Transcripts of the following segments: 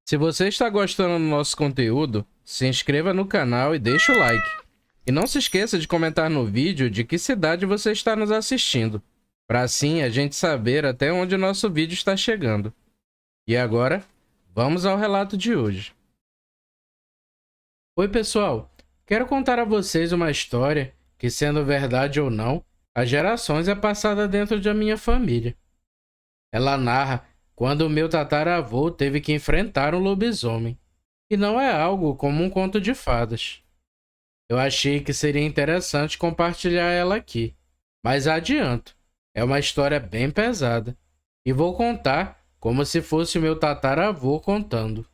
Se você está gostando do nosso conteúdo, se inscreva no canal e deixe o like. E não se esqueça de comentar no vídeo de que cidade você está nos assistindo, para assim a gente saber até onde o nosso vídeo está chegando. E agora, vamos ao relato de hoje. Oi pessoal, quero contar a vocês uma história que, sendo verdade ou não, há gerações é passada dentro da minha família. Ela narra quando o meu tataravô teve que enfrentar um lobisomem, e não é algo como um conto de fadas. Eu achei que seria interessante compartilhar ela aqui, mas adianto, é uma história bem pesada, e vou contar como se fosse o meu tataravô contando.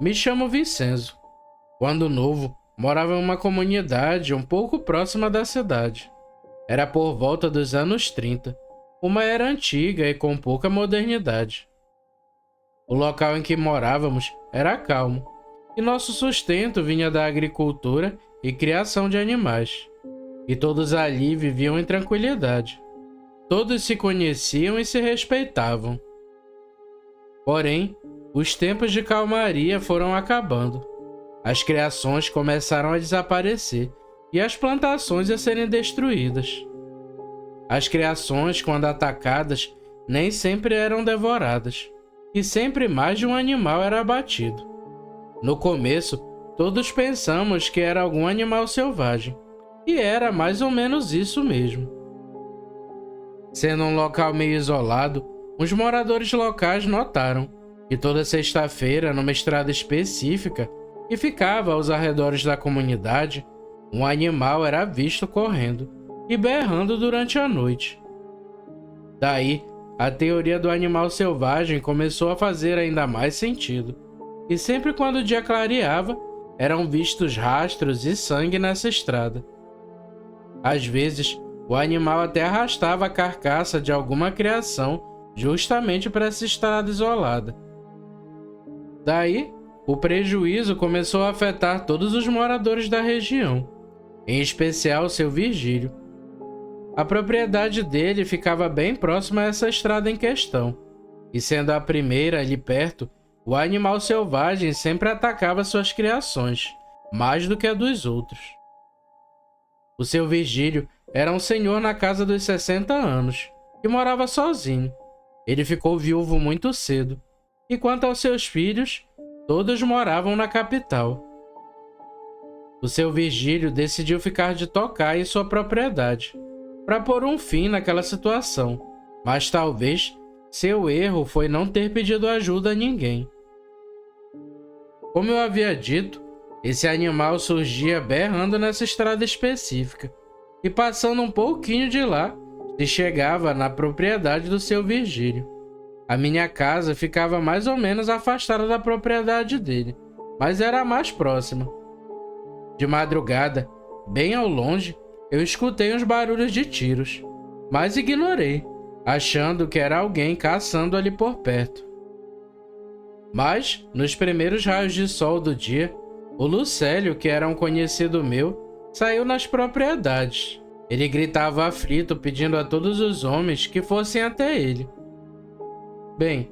Me chamo Vincenzo. Quando novo, morava em uma comunidade um pouco próxima da cidade. Era por volta dos anos 30, uma era antiga e com pouca modernidade. O local em que morávamos era calmo, e nosso sustento vinha da agricultura e criação de animais. E todos ali viviam em tranquilidade. Todos se conheciam e se respeitavam. Porém, os tempos de calmaria foram acabando. As criações começaram a desaparecer e as plantações a serem destruídas. As criações, quando atacadas, nem sempre eram devoradas, e sempre mais de um animal era abatido. No começo, todos pensamos que era algum animal selvagem, e era mais ou menos isso mesmo. Sendo um local meio isolado, os moradores locais notaram que toda sexta-feira, numa estrada específica que ficava aos arredores da comunidade, um animal era visto correndo e berrando durante a noite. Daí, a teoria do animal selvagem começou a fazer ainda mais sentido, e sempre quando o dia clareava, eram vistos rastros e sangue nessa estrada. Às vezes, o animal até arrastava a carcaça de alguma criação justamente para essa estrada isolada. Daí, o prejuízo começou a afetar todos os moradores da região, em especial seu Virgílio. A propriedade dele ficava bem próxima a essa estrada em questão, e sendo a primeira ali perto, o animal selvagem sempre atacava suas criações, mais do que a dos outros. O seu Virgílio era um senhor na casa dos 60 anos, que morava sozinho. Ele ficou viúvo muito cedo, e quanto aos seus filhos, todos moravam na capital. O seu Virgílio decidiu ficar de tocar em sua propriedade, para pôr um fim naquela situação, mas talvez seu erro foi não ter pedido ajuda a ninguém. Como eu havia dito, esse animal surgia berrando nessa estrada específica, e passando um pouquinho de lá, se chegava na propriedade do seu Virgílio. A minha casa ficava mais ou menos afastada da propriedade dele, mas era a mais próxima. De madrugada, bem ao longe, eu escutei uns barulhos de tiros, mas ignorei, achando que era alguém caçando ali por perto. Mas, nos primeiros raios de sol do dia, o Lucélio, que era um conhecido meu, saiu nas propriedades. Ele gritava aflito, pedindo a todos os homens que fossem até ele. Bem,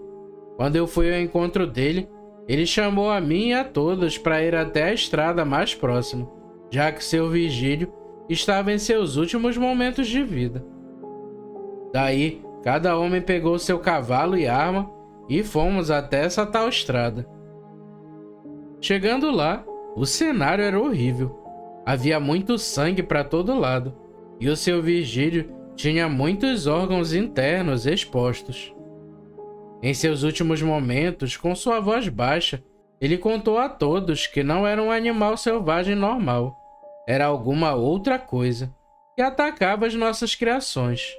quando eu fui ao encontro dele, ele chamou a mim e a todos para ir até a estrada mais próxima, já que seu Virgílio estava em seus últimos momentos de vida. Daí, cada homem pegou seu cavalo e arma e fomos até essa tal estrada. Chegando lá, o cenário era horrível. Havia muito sangue para todo lado, e o seu Virgílio tinha muitos órgãos internos expostos. Em seus últimos momentos, com sua voz baixa, ele contou a todos que não era um animal selvagem normal, era alguma outra coisa que atacava as nossas criações.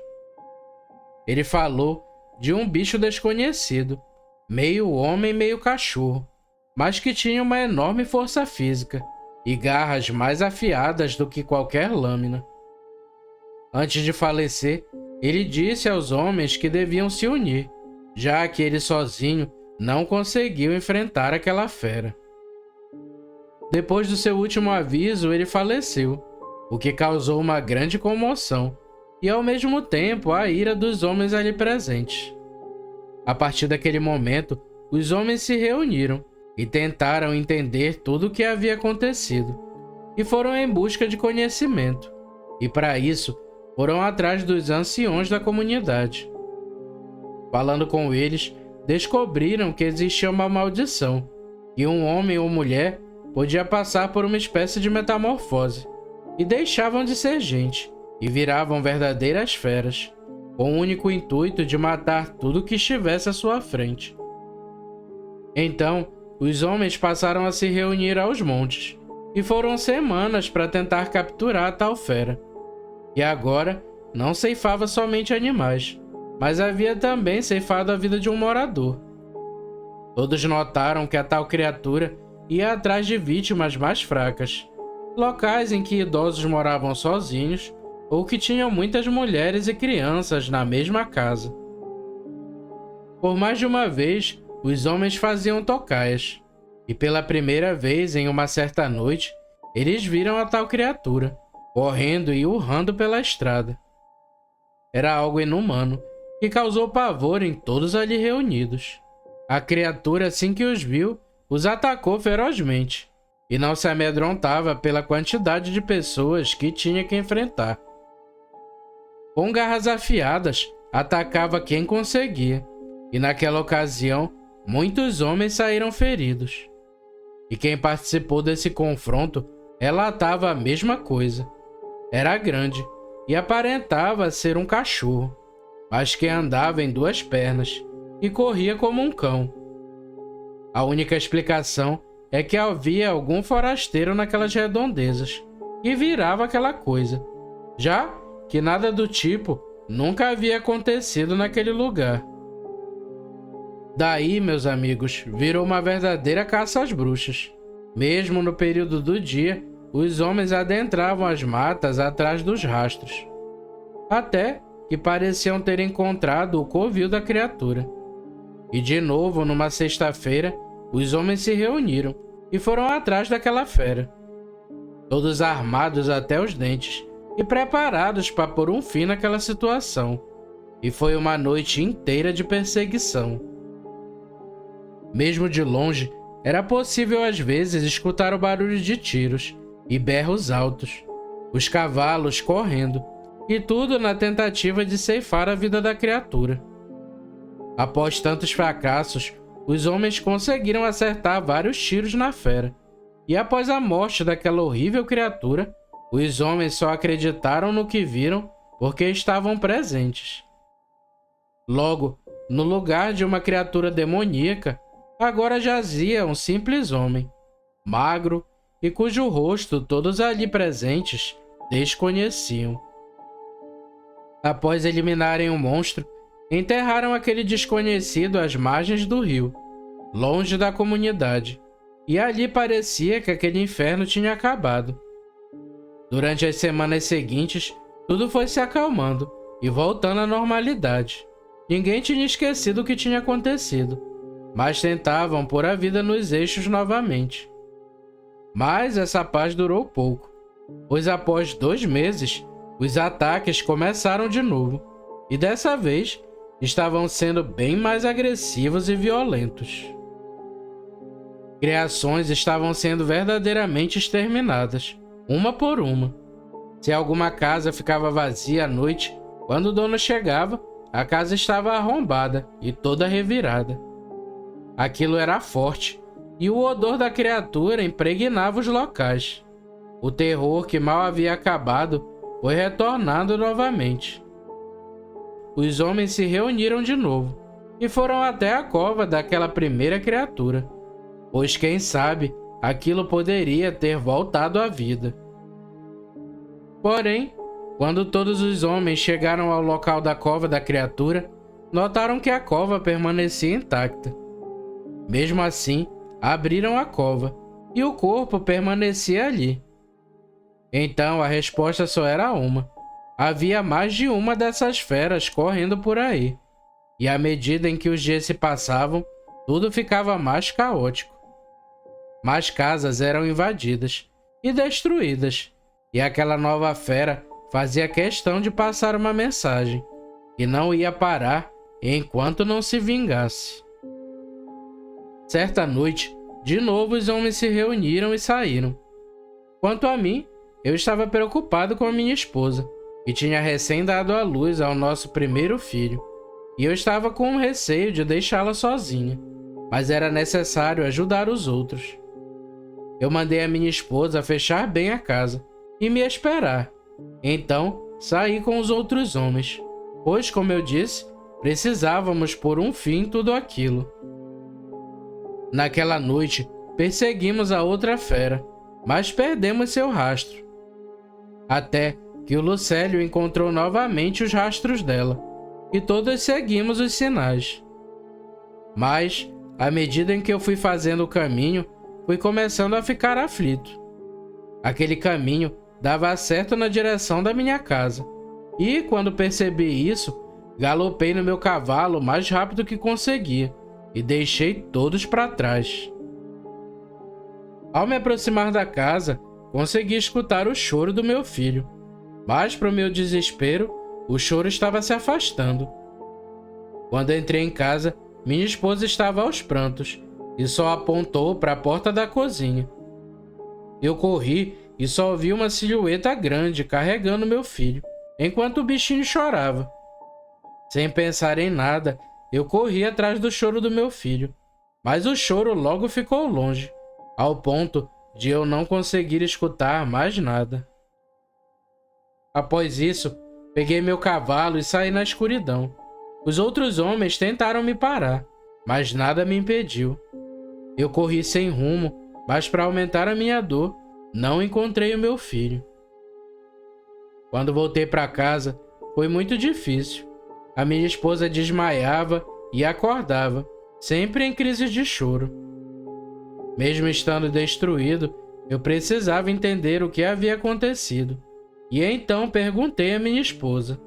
Ele falou de um bicho desconhecido, meio homem, meio cachorro, mas que tinha uma enorme força física e garras mais afiadas do que qualquer lâmina. Antes de falecer, ele disse aos homens que deviam se unir, já que ele sozinho não conseguiu enfrentar aquela fera. Depois do seu último aviso, ele faleceu, o que causou uma grande comoção e, ao mesmo tempo, a ira dos homens ali presentes. A partir daquele momento, os homens se reuniram e tentaram entender tudo o que havia acontecido, e foram em busca de conhecimento, e para isso foram atrás dos anciões da comunidade. Falando com eles, descobriram que existia uma maldição, e um homem ou mulher podia passar por uma espécie de metamorfose, e deixavam de ser gente, e viravam verdadeiras feras, com o único intuito de matar tudo que estivesse à sua frente. Então, os homens passaram a se reunir aos montes, e foram semanas para tentar capturar a tal fera. E agora, não ceifava somente animais, mas havia também ceifado a vida de um morador. Todos notaram que a tal criatura ia atrás de vítimas mais fracas, locais em que idosos moravam sozinhos ou que tinham muitas mulheres e crianças na mesma casa. Por mais de uma vez, os homens faziam tocaias, e pela primeira vez em uma certa noite, eles viram a tal criatura, correndo e urrando pela estrada. Era algo inumano, que causou pavor em todos ali reunidos. A criatura, assim que os viu, os atacou ferozmente, e não se amedrontava pela quantidade de pessoas que tinha que enfrentar. Com garras afiadas, atacava quem conseguia, e naquela ocasião, muitos homens saíram feridos. E quem participou desse confronto relatava a mesma coisa. Era grande e aparentava ser um cachorro, mas que andava em 2 pernas e corria como um cão. A única explicação é que havia algum forasteiro naquelas redondezas e virava aquela coisa, já que nada do tipo nunca havia acontecido naquele lugar. Daí, meus amigos, virou uma verdadeira caça às bruxas. Mesmo no período do dia, os homens adentravam as matas atrás dos rastros, até que pareciam ter encontrado o covil da criatura. E de novo, numa sexta-feira, os homens se reuniram e foram atrás daquela fera, todos armados até os dentes e preparados para pôr um fim naquela situação. E foi uma noite inteira de perseguição. Mesmo de longe, era possível às vezes escutar o barulho de tiros e berros altos, os cavalos correndo, e tudo na tentativa de ceifar a vida da criatura. Após tantos fracassos, os homens conseguiram acertar vários tiros na fera, e após a morte daquela horrível criatura, os homens só acreditaram no que viram porque estavam presentes. Logo, no lugar de uma criatura demoníaca, agora jazia um simples homem, magro e cujo rosto todos ali presentes desconheciam. Após eliminarem o monstro, enterraram aquele desconhecido às margens do rio, longe da comunidade, e ali parecia que aquele inferno tinha acabado. Durante as semanas seguintes, tudo foi se acalmando e voltando à normalidade. Ninguém tinha esquecido o que tinha acontecido, mas tentavam pôr a vida nos eixos novamente. Mas essa paz durou pouco, pois após 2 meses, os ataques começaram de novo, e dessa vez estavam sendo bem mais agressivos e violentos. Criações estavam sendo verdadeiramente exterminadas, uma por uma. Se alguma casa ficava vazia à noite, quando o dono chegava, a casa estava arrombada e toda revirada. Aquilo era forte, e o odor da criatura impregnava os locais. O terror que mal havia acabado foi retornando novamente. Os homens se reuniram de novo e foram até a cova daquela primeira criatura, pois quem sabe aquilo poderia ter voltado à vida. Porém, quando todos os homens chegaram ao local da cova da criatura, notaram que a cova permanecia intacta. Mesmo assim, abriram a cova e o corpo permanecia ali. Então a resposta só era uma: havia mais de uma dessas feras correndo por aí. E à medida em que os dias se passavam, tudo ficava mais caótico. Mais casas eram invadidas e destruídas, e aquela nova fera fazia questão de passar uma mensagem, que não ia parar enquanto não se vingasse. Certa noite, de novo os homens se reuniram e saíram. Quanto a mim, eu estava preocupado com a minha esposa, que tinha recém dado à luz ao nosso primeiro filho, e eu estava com receio de deixá-la sozinha, mas era necessário ajudar os outros. Eu mandei a minha esposa fechar bem a casa e me esperar. Então, saí com os outros homens, pois, como eu disse, precisávamos pôr um fim em tudo aquilo. Naquela noite, perseguimos a outra fera, mas perdemos seu rastro. Até que o Lucélio encontrou novamente os rastros dela, e todos seguimos os sinais. Mas, à medida em que eu fui fazendo o caminho, fui começando a ficar aflito. Aquele caminho dava certo na direção da minha casa, e, quando percebi isso, galopei no meu cavalo o mais rápido que conseguia e deixei todos para trás. Ao me aproximar da casa, consegui escutar o choro do meu filho, mas, para o meu desespero, o choro estava se afastando. Quando entrei em casa, minha esposa estava aos prantos e só apontou para a porta da cozinha. Eu corri e só vi uma silhueta grande carregando meu filho, enquanto o bichinho chorava. Sem pensar em nada, eu corri atrás do choro do meu filho, mas o choro logo ficou longe, ao ponto de eu não conseguir escutar mais nada. Após isso, peguei meu cavalo e saí na escuridão. Os outros homens tentaram me parar, mas nada me impediu. Eu corri sem rumo, mas para aumentar a minha dor, não encontrei o meu filho. Quando voltei para casa, foi muito difícil. A minha esposa desmaiava e acordava, sempre em crises de choro. Mesmo estando destruído, eu precisava entender o que havia acontecido. E então perguntei à minha esposa.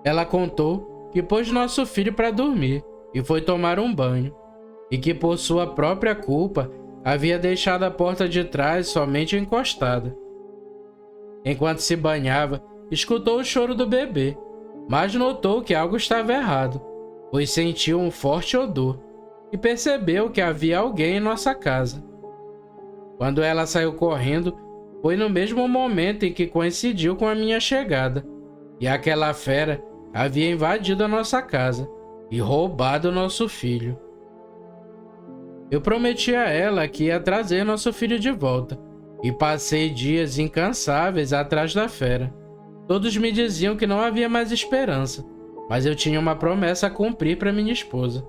Ela contou que pôs nosso filho para dormir e foi tomar um banho, e que por sua própria culpa havia deixado a porta de trás somente encostada. Enquanto se banhava, escutou o choro do bebê, mas notou que algo estava errado, pois sentiu um forte odor e percebeu que havia alguém em nossa casa. Quando ela saiu correndo, foi no mesmo momento em que coincidiu com a minha chegada, e aquela fera havia invadido a nossa casa e roubado nosso filho. Eu prometi a ela que ia trazer nosso filho de volta, e passei dias incansáveis atrás da fera. Todos me diziam que não havia mais esperança, mas eu tinha uma promessa a cumprir para minha esposa.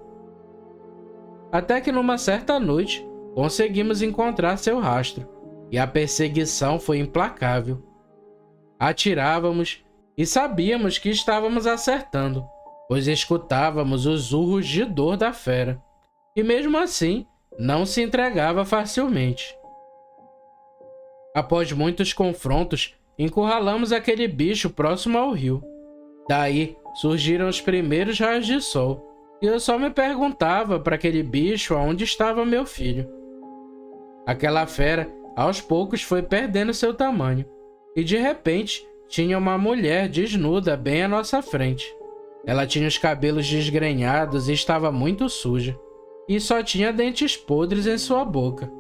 Até que numa certa noite, conseguimos encontrar seu rastro, e a perseguição foi implacável. Atirávamos e sabíamos que estávamos acertando, pois escutávamos os urros de dor da fera, e mesmo assim não se entregava facilmente. Após muitos confrontos, encurralamos aquele bicho próximo ao rio. Daí surgiram os primeiros raios de sol, e eu só me perguntava para aquele bicho aonde estava meu filho. Aquela fera, aos poucos, foi perdendo seu tamanho, e de repente tinha uma mulher desnuda bem à nossa frente. Ela tinha os cabelos desgrenhados e estava muito suja, e só tinha dentes podres em sua boca.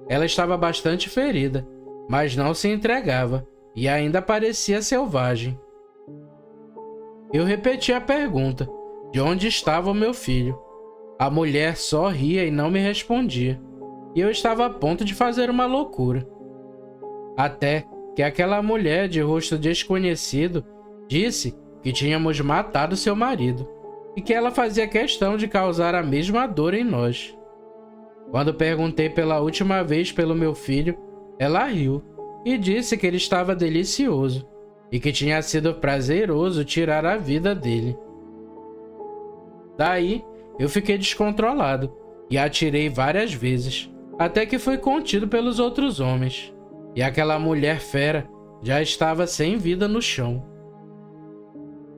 Ela estava bastante ferida, mas não se entregava e ainda parecia selvagem. Eu repeti a pergunta, de onde estava o meu filho. A mulher só ria e não me respondia, e eu estava a ponto de fazer uma loucura. Até que aquela mulher de rosto desconhecido disse que tínhamos matado seu marido e que ela fazia questão de causar a mesma dor em nós. Quando perguntei pela última vez pelo meu filho, ela riu e disse que ele estava delicioso e que tinha sido prazeroso tirar a vida dele. Daí, eu fiquei descontrolado e atirei várias vezes, até que fui contido pelos outros homens. E aquela mulher fera já estava sem vida no chão.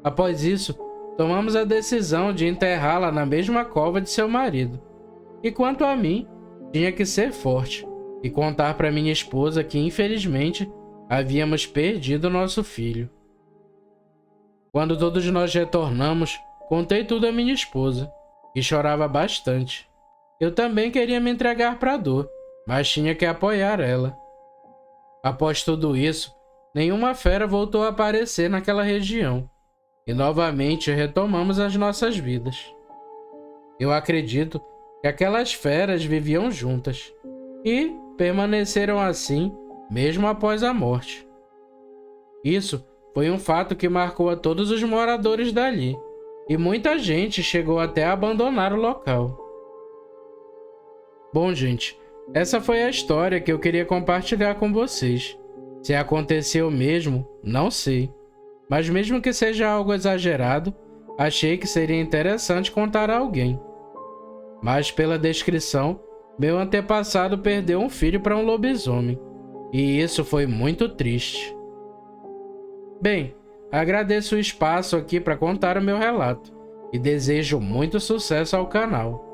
Após isso, tomamos a decisão de enterrá-la na mesma cova de seu marido. E quanto a mim, tinha que ser forte e contar para minha esposa que, infelizmente, havíamos perdido nosso filho. Quando todos nós retornamos, contei tudo a minha esposa, que chorava bastante. Eu também queria me entregar para a dor, mas tinha que apoiar ela. Após tudo isso, nenhuma fera voltou a aparecer naquela região, e novamente retomamos as nossas vidas. Eu acredito que aquelas feras viviam juntas, e permaneceram assim mesmo após a morte. Isso foi um fato que marcou a todos os moradores dali, e muita gente chegou até a abandonar o local. Bom, gente, essa foi a história que eu queria compartilhar com vocês. Se aconteceu mesmo, não sei. Mas mesmo que seja algo exagerado, achei que seria interessante contar a alguém. Mas pela descrição, meu antepassado perdeu um filho para um lobisomem. E isso foi muito triste. Bem, agradeço o espaço aqui para contar o meu relato e desejo muito sucesso ao canal.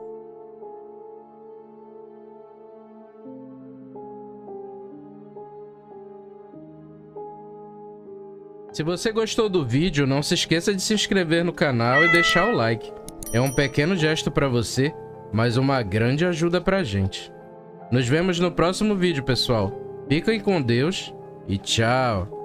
Se você gostou do vídeo, não se esqueça de se inscrever no canal e deixar o like. É um pequeno gesto para você, mas uma grande ajuda pra gente. Nos vemos no próximo vídeo, pessoal. Fiquem com Deus e tchau!